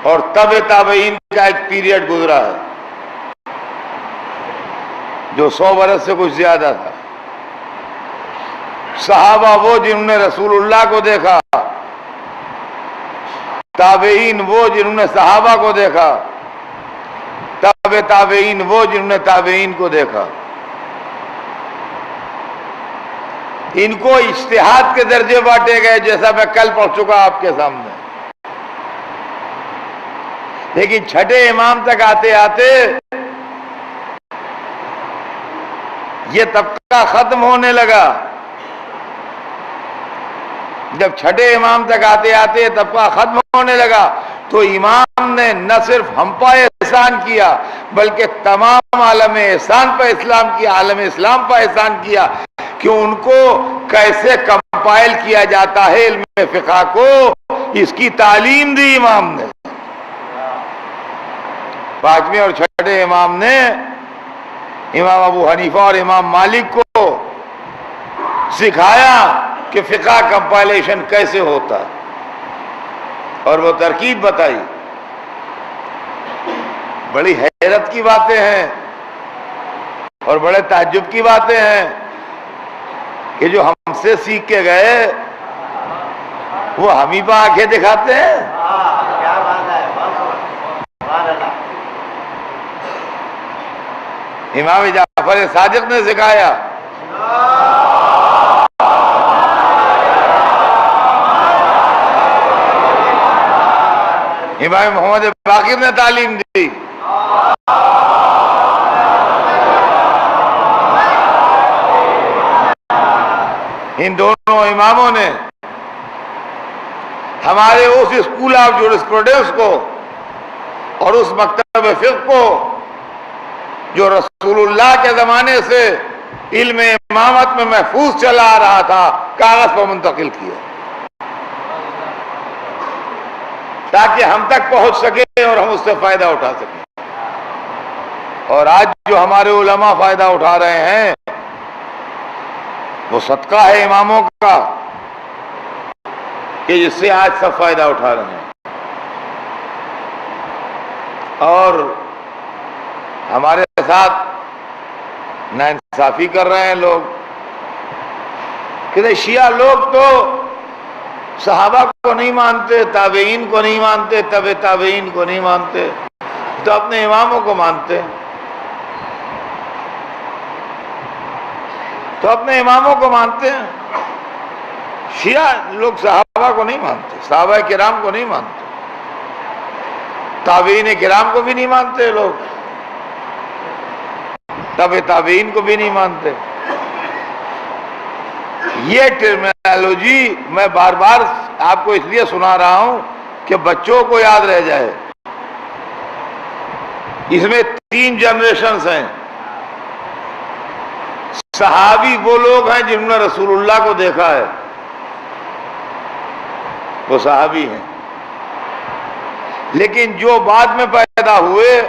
اور تابعین کا ایک پیریڈ گزرا ہے جو 100 برس سے کچھ زیادہ تھا. صحابہ وہ جنہوں نے رسول اللہ کو دیکھا، تابعین وہ جنہوں نے صحابہ کو دیکھا، تابعین وہ جنہوں نے تابعین کو دیکھا. ان کو اجتہاد کے درجے بانٹے گئے جیسا میں کل پڑھ چکا آپ کے سامنے. لیکن چھٹے امام تک آتے آتے یہ طبقہ ختم ہونے لگا. جب چھٹے امام تک آتے آتے یہ طبقہ ختم ہونے لگا تو امام نے نہ صرف ہم پہ احسان کیا بلکہ تمام عالم احسان پہ اسلام کیا، عالم اسلام پہ احسان کیا کہ ان کو کیسے کمپائل کیا جاتا ہے علم فقہ کو، اس کی تعلیم دی امام نے. پانچویں اور چھٹے امام نے امام ابو حنیفہ اور امام مالک کو سکھایا کہ فقہ کمپائلیشن کیسے ہوتا ہے، اور وہ ترکیب بتائی. بڑی حیرت کی باتیں ہیں اور بڑے تعجب کی باتیں ہیں کہ جو ہم سے سیکھ کے گئے وہ ہم ہی پہ آنکھیں دکھاتے ہیں. امام جعفر صادق نے سکھایا، امام محمد باقر نے تعلیم دی، ان دونوں اماموں نے ہمارے اس اسکول آف جورسپروڈنس کو اور اس مکتب فقہ کو جو رسول اللہ کے زمانے سے علم امامت میں محفوظ چلا آ رہا تھا کاغذ پر منتقل کیا تاکہ ہم تک پہنچ سکے اور ہم اس سے فائدہ اٹھا سکیں. اور آج جو ہمارے علماء فائدہ اٹھا رہے ہیں وہ صدقہ ہے اماموں کا کہ جس سے آج سب فائدہ اٹھا رہے ہیں. اور ہمارے ساتھ ناانصافی کر رہے ہیں لوگ کہ شیعہ لوگ تو صحابہ کو نہیں مانتے، تابعین کو نہیں مانتے، تابعین کو نہیں مانتے، تو اپنے اماموں کو مانتے، تو اپنے اماموں کو مانتے ہیں. شیعہ لوگ صحابہ کو نہیں مانتے، صحابہ کرام کو نہیں مانتے، تابعین کرام کو بھی نہیں مانتے لوگ، تابعین کو بھی نہیں مانتے. یہ ٹرمینالوجی میں بار بار آپ کو اس لیے سنا رہا ہوں کہ بچوں کو یاد رہ جائے. اس میں 3 جنریشنز ہیں. صحابی وہ لوگ ہیں جنہوں نے رسول اللہ کو دیکھا ہے، وہ صحابی ہیں. لیکن جو بعد میں پیدا ہوئے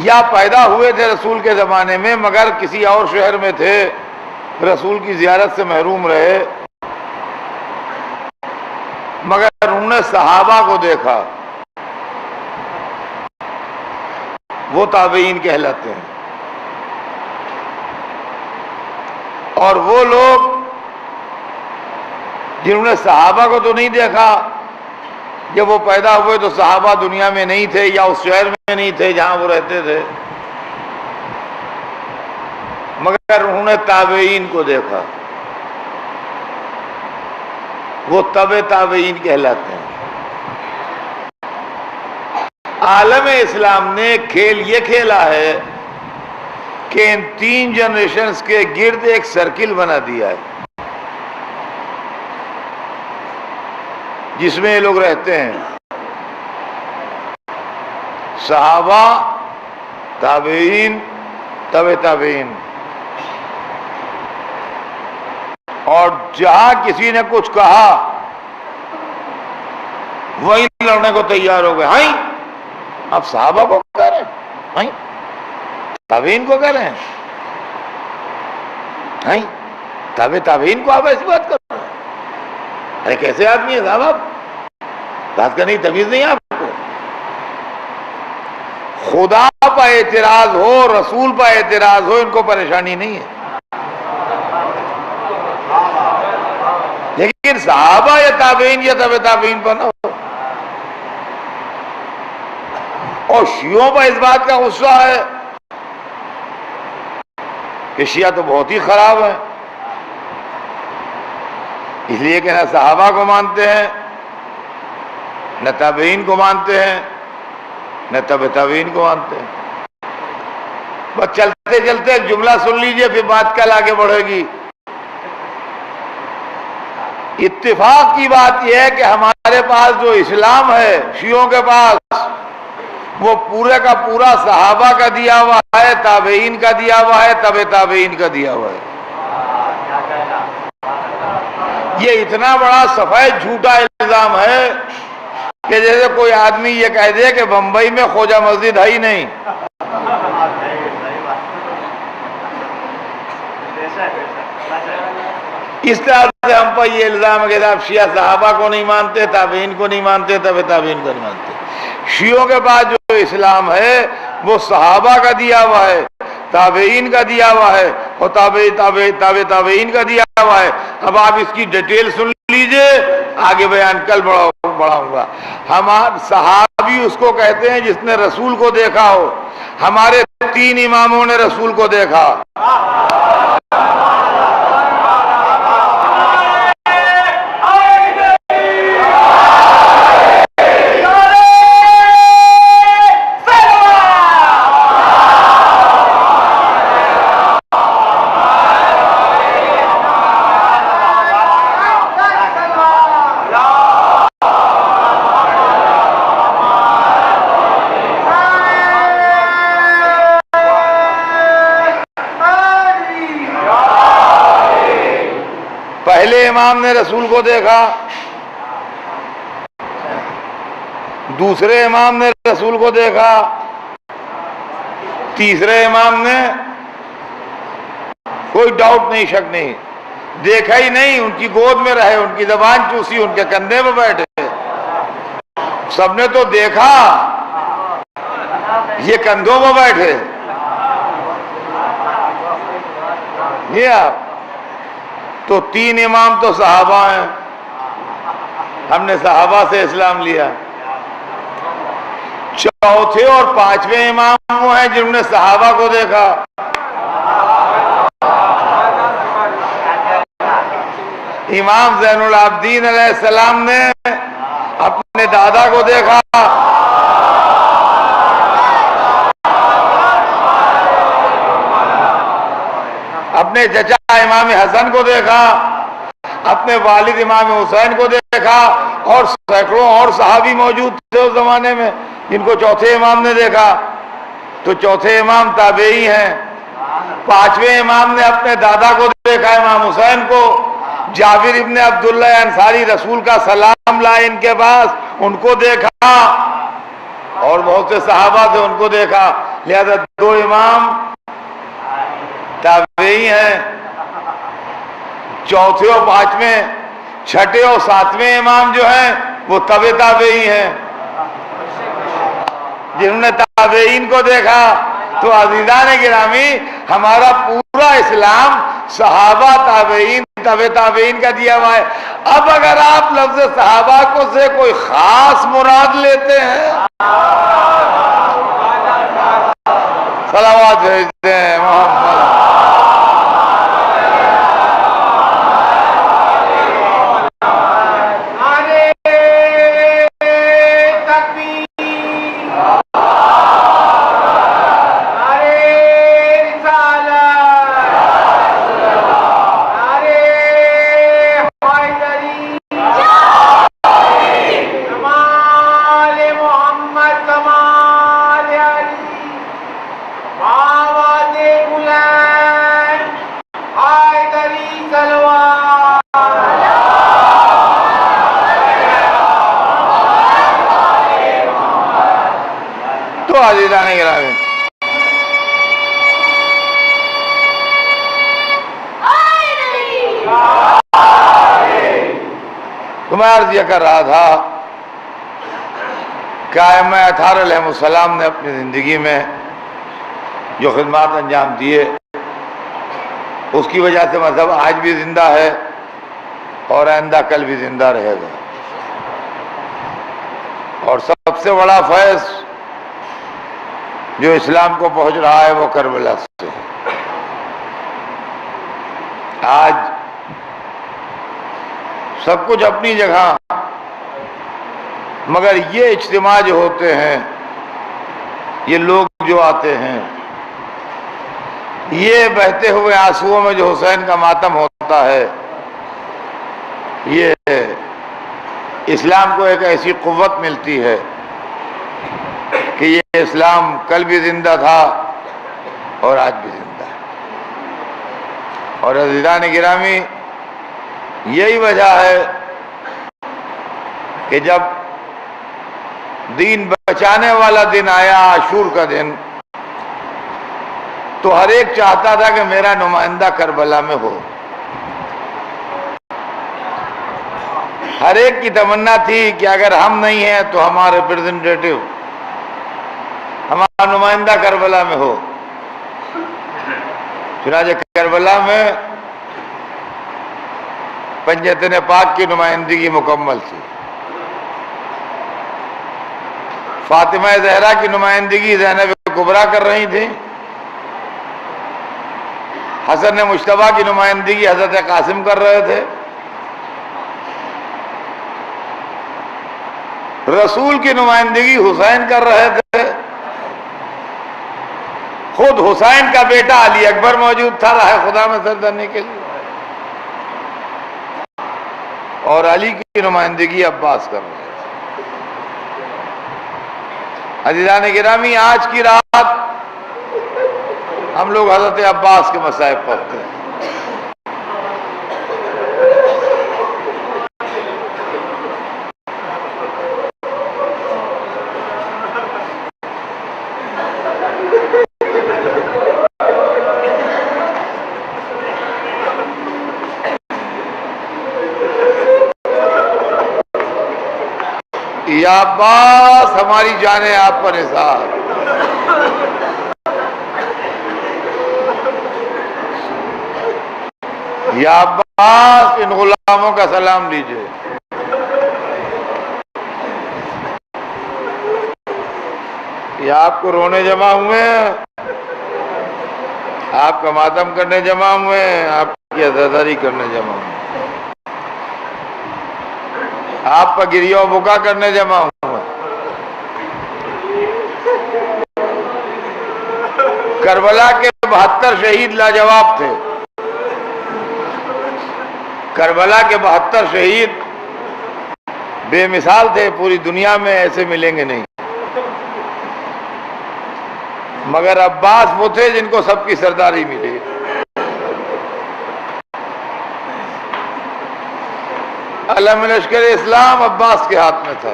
یا پیدا ہوئے تھے رسول کے زمانے میں مگر کسی اور شہر میں تھے، رسول کی زیارت سے محروم رہے، مگر انہوں نے صحابہ کو دیکھا، وہ تابعین کہلاتے ہیں. اور وہ لوگ جنہوں نے صحابہ کو تو نہیں دیکھا، جب وہ پیدا ہوئے تو صحابہ دنیا میں نہیں تھے یا اس شہر میں نہیں تھے جہاں وہ رہتے تھے، مگر انہوں نے تابعین کو دیکھا، وہ تابعین کہلاتے ہیں. عالم اسلام نے کھیل یہ کھیلا ہے کہ ان 3 جنریشنز کے گرد ایک سرکل بنا دیا ہے جس میں یہ لوگ رہتے ہیں، صحابہ، تابعین، تبع تابعین، اور جہاں کسی نے کچھ کہا وہی لڑنے کو تیار ہو گئے. ہائیں اب صحابہ کو کہہ رہے ہیں، ہائیں تابعین کو کہہ رہے ہیں، ہائیں تابع تابعین کو آپ ایسی بات کر رہے ہیں. ارے کیسے آدمی ہے صاحب آپ؟ بات کرنے کی تمیز نہیں آپ کو. خدا پہ اعتراض ہو، رسول پہ اعتراض ہو، ان کو پریشانی نہیں ہے، لیکن صحابہ یا تابعین یا تبع تابعین پر نہ ہو. اور شیعوں پر اس بات کا غصہ ہے کہ شیعہ تو بہت ہی خراب ہے، اس لیے کہ نہ صحابہ کو مانتے ہیں، نہ تابعین کو مانتے ہیں، نہ تبع تابعین کو مانتے ہیں. بس چلتے چلتے ایک جملہ سن لیجئے، پھر بات کل آگے بڑھے گی. اتفاق کی بات یہ ہے کہ ہمارے پاس جو اسلام ہے شیعوں کے پاس، وہ پورے کا پورا صحابہ کا دیا ہوا ہے، تابعین کا دیا ہوا ہے، تبع تابعین کا دیا ہوا ہے. یہ اتنا بڑا سفید جھوٹا الزام ہے کہ جیسے کوئی آدمی یہ کہہ دے کہ بمبئی میں خواجہ مسجد ہے ہی نہیں. اس طرح سے ہم پر یہ الزام ہے کہ آپ شیعہ صحابہ کو نہیں مانتے، تابعین کو نہیں مانتے، تبع تابعین کو نہیں مانتے. شیعوں کے پاس جو اسلام ہے وہ صحابہ کا دیا ہوا ہے، تابعین کا دیا ہوا ہے، اور تابع تابعین کا دیا ہوا ہے. اب آپ اس کی ڈیٹیل سن لیجئے، آگے بیان کل بڑھاؤں گا. ہم صحابی اس کو کہتے ہیں جس نے رسول کو دیکھا ہو. ہمارے 3 اماموں نے رسول کو دیکھا. پہلے امام نے رسول کو دیکھا، دوسرے امام نے رسول کو دیکھا، تیسرے امام نے کوئی ڈاؤٹ نہیں، شک نہیں، دیکھا ہی نہیں، ان کی گود میں رہے، ان کی زبان چوسی، ان کے کندھے پہ بیٹھے. سب نے تو دیکھا، یہ کندھوں پہ بیٹھے. یہ آپ تو 3 امام تو صحابہ ہیں، ہم نے صحابہ سے اسلام لیا. چوتھے اور 5ویں امام وہ ہیں جنہوں نے صحابہ کو دیکھا. امام زین العابدین علیہ السلام نے اپنے دادا کو دیکھا، اپنے چچا امام حسن کو دیکھا، اپنے والد امام حسین کو دیکھا، اور سینکڑوں اور صحابی موجود تھے اس زمانے میں جن کو چوتھے امام نے دیکھا. تو چوتھے امام تابعی ہیں. 5ویں امام نے اپنے دادا کو دیکھا، امام حسین کو. جابر ابن عبداللہ انصاری رسول کا سلام لائے ان کے پاس، ان کو دیکھا، اور بہت سے صحابہ تھے ان کو دیکھا. لہذا 2 امام تابعی ہیں، چوتھے اور 5ویں، چھٹے اور 7ویں امام جو ہیں وہ تبع تابعی ہیں جنہوں نے تابعین کو دیکھا. تو عزیزان گرامی، ہمارا پورا اسلام صحابہ، تابعین، تبع تابعین کا دیا ہوا ہے. اب اگر آپ لفظ صحابہ کو سے کوئی خاص مراد لیتے ہیں، صلوات بھیجتے ہیں محمد. تو عزیزان گرامی، تو میں عرض یہ کر رہا تھا کہ ائمہ اطہار علیہ السلام نے اپنی زندگی میں جو خدمات انجام دیے، اس کی وجہ سے مذہب آج بھی زندہ ہے اور آئندہ کل بھی زندہ رہے گا. اور سب سے بڑا فیض جو اسلام کو پہنچ رہا ہے وہ کربلا سے. آج سب کچھ اپنی جگہ، مگر یہ اجتماع جو ہوتے ہیں، یہ لوگ جو آتے ہیں، یہ بہتے ہوئے آنسوؤں میں جو حسین کا ماتم ہوتا ہے، یہ اسلام کو ایک ایسی قوت ملتی ہے کہ یہ اسلام کل بھی زندہ تھا اور آج بھی زندہ ہے. اور عزیزان گرامی، یہی وجہ ہے کہ جب دین بچانے والا دن آیا، عاشور کا دن، تو ہر ایک چاہتا تھا کہ میرا نمائندہ کربلا میں ہو. ہر ایک کی تمنا تھی کہ اگر ہم نہیں ہیں تو ہمارا ریپرزنٹیٹیو، ہمارا نمائندہ کربلا میں ہو. چنانچہ کربلا میں پنجتن پاک کی نمائندگی مکمل تھی. فاطمہ زہرا کی نمائندگی زینب کبریٰ کر رہی تھی. حسن مجتبیٰ کی نمائندگی حضرت قاسم کر رہے تھے. رسول کی نمائندگی حسین کر رہے تھے. خود حسین کا بیٹا علی اکبر موجود تھا راہ خدا میں سر دھرنے کے لیے، اور علی کی نمائندگی عباس کر رہے تھے. عزیزان گرامی، آج کی رات ہم لوگ حضرت عباس کے مصائب پڑھتے ہیں. یا عباس، ہماری جانیں آپ پر نثار. یا عباس، ان غلاموں کا سلام لیجئے. یا آپ کو رونے جمع ہوئے ہیں، آپ کا ماتم کرنے جمع ہوئے ہیں، آپ کی عزاداری کرنے جمع ہوئے ہیں، آپ کا گریہ و بکا کرنے جمع ہوئے. کربلا کے 72 شہید لاجواب تھے. کربلا کے 72 شہید بے مثال تھے، پوری دنیا میں ایسے ملیں گے نہیں. مگر عباس وہ تھے جن کو سب کی سرداری ملی. علم لشکر اسلام عباس کے ہاتھ میں تھا،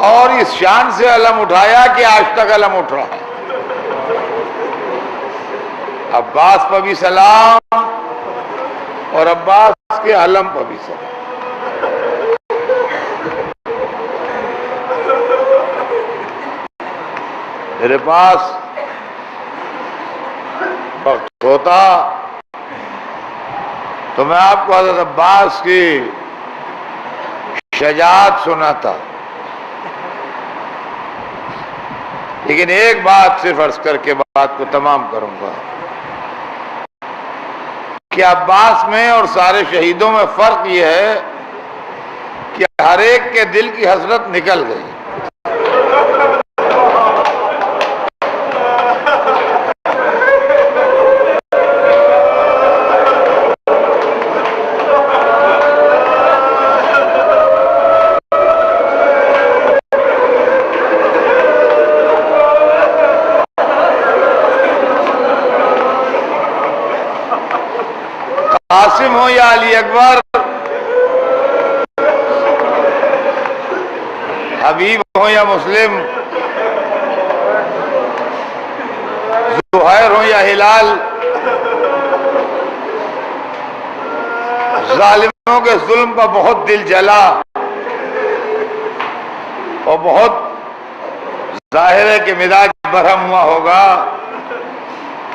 اور اس شان سے علم اٹھایا کہ آج تک علم اٹھ رہا. عباس پر بھی سلام اور عباس کے علم پر بھی سلام. میرے پاس وقت ہوتا تو میں آپ کو حضرت عباس کی شجاعت سناتا، لیکن ایک بات صرف عرض کر کے بات کو تمام کروں گا کہ عباس میں اور سارے شہیدوں میں فرق یہ ہے کہ ہر ایک کے دل کی حسرت نکل گئی. قاسم ہو یا علی اکبر، حبیب ہوں یا مسلم، زہیر ہوں یا ہلال، ظالموں کے ظلم کا بہت دل جلا، اور بہت ظاہر ہے کہ مزاج برہم ہوا ہوگا،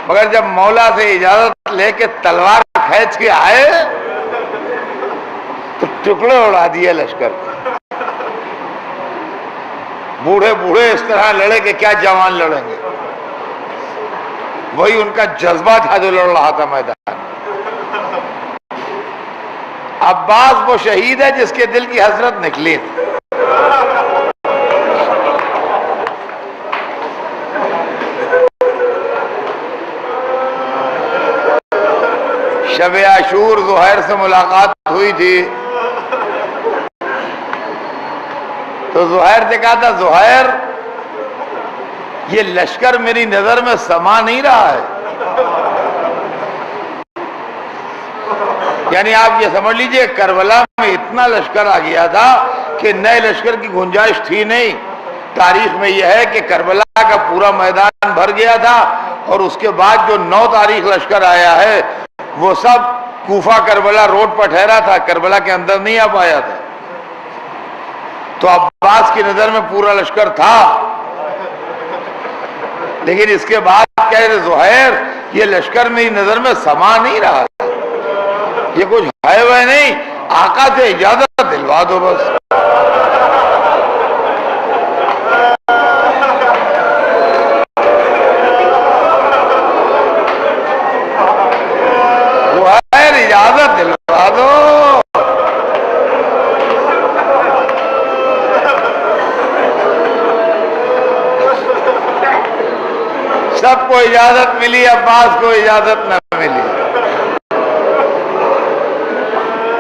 مگر جب مولا سے اجازت لے کے تلوار کھینچ کے آئے تو ٹکڑے اڑا دیے لشکر کے۔ بوڑھے بوڑھے اس طرح لڑے کہ کیا جوان لڑیں گے، وہی ان کا جذبہ تھا جو لڑ رہا تھا میدان۔ عباس وہ شہید ہے جس کے دل کی حسرت نکلی تھی۔ شب عاشور زہیر سے ملاقات ہوئی تھی تو زہیر سے کہا تھا، زہیر یہ لشکر میری نظر میں سما نہیں رہا ہے، یعنی آپ یہ سمجھ لیجئے کربلا میں اتنا لشکر آ گیا تھا کہ نئے لشکر کی گنجائش تھی نہیں۔ تاریخ میں یہ ہے کہ کربلا کا پورا میدان بھر گیا تھا، اور اس کے بعد جو 9 تاریخ لشکر آیا ہے وہ سب کوفہ کربلا روڈ پر ٹھہرا تھا، کربلا کے اندر نہیں آ پایا تھا۔ تو عباس کی نظر میں پورا لشکر تھا، لیکن اس کے بعد کہہ رہے زہیر یہ لشکر میری نظر میں سما نہیں رہا، یہ کچھ ہے وہ نہیں، آقا سے اجازت دلوا دو بس۔ زہیر اجازت دلوا دو۔ سب کو اجازت ملی، عباس کو اجازت نہ ملی۔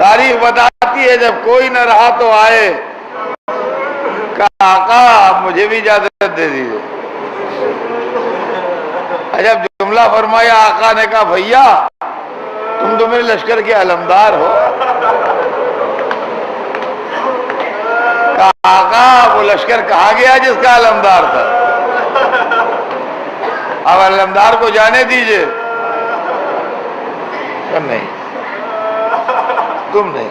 تاریخ بتاتی ہے جب کوئی نہ رہا تو آئے، کہا آقا آپ مجھے بھی اجازت دے دیجئے۔ جب جملہ فرمایا آقا نے کہا بھیا تم تو میرے لشکر کے علمدار ہو۔ کہا آقا وہ لشکر کہا گیا جس کا علمدار تھا، اب علمدار کو جانے دیجئے۔ نہیں تم نہیں۔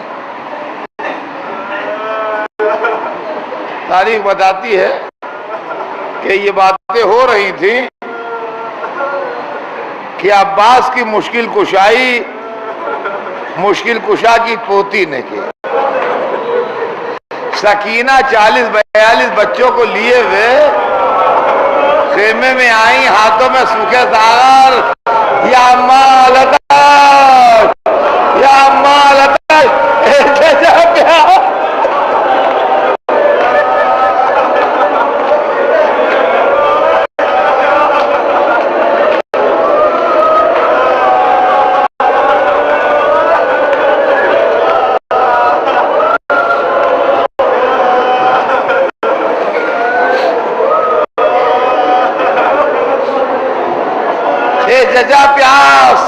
تاریخ بتاتی ہے کہ یہ باتیں ہو رہی تھیں کہ عباس کی مشکل کشائی مشکل کشا کی پوتی نے کی۔ سکینہ 40-42 بچوں کو لیے ہوئے خیمے میں آئیں، ہاتھوں میں سوکھے ساغر، یا اماں لتاش یا اماں لتاش ججا پیاس،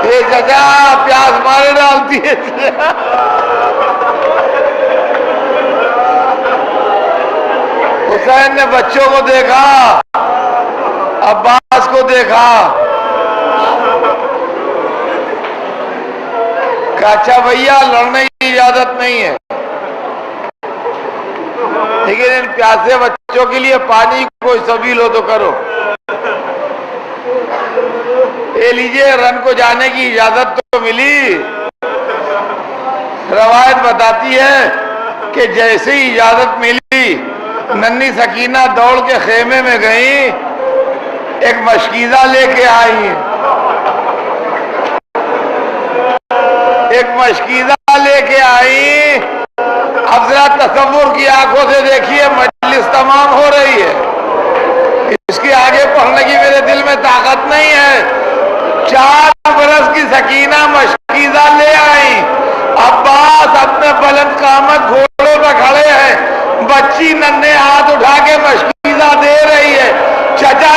اے ججا پیاس مارے ڈالتی ہے۔ حسین نے بچوں کو دیکھا، عباس کو دیکھا، کہا اچھا بھیا لڑنے کی اجازت نہیں ہے، لیکن ان پیاسے بچوں کے لیے پانی کوئی سبیل ہو تو کرو۔ اے لیجئے رن کو جانے کی اجازت تو ملی۔ روایت بتاتی ہے کہ جیسے ہی اجازت ملی ننھی سکینہ دوڑ کے خیمے میں گئیں، ایک مشکیزہ لے کے آئیں، ایک مشکیزہ لے کے آئیں۔ اب ذرا تصور کی آنکھوں سے دیکھیے، مجلس تمام ہو رہی ہے، اس کے آگے پڑھنے کی میرے دل میں طاقت نہیں ہے۔ 4 برس کی سکینہ مشکیزہ لے آئیں، عباس اپنے بلند قامت گھوڑے پہ کھڑے ہیں، بچی ننھے ہاتھ اٹھا کے مشکیزہ دے رہی ہے، چچا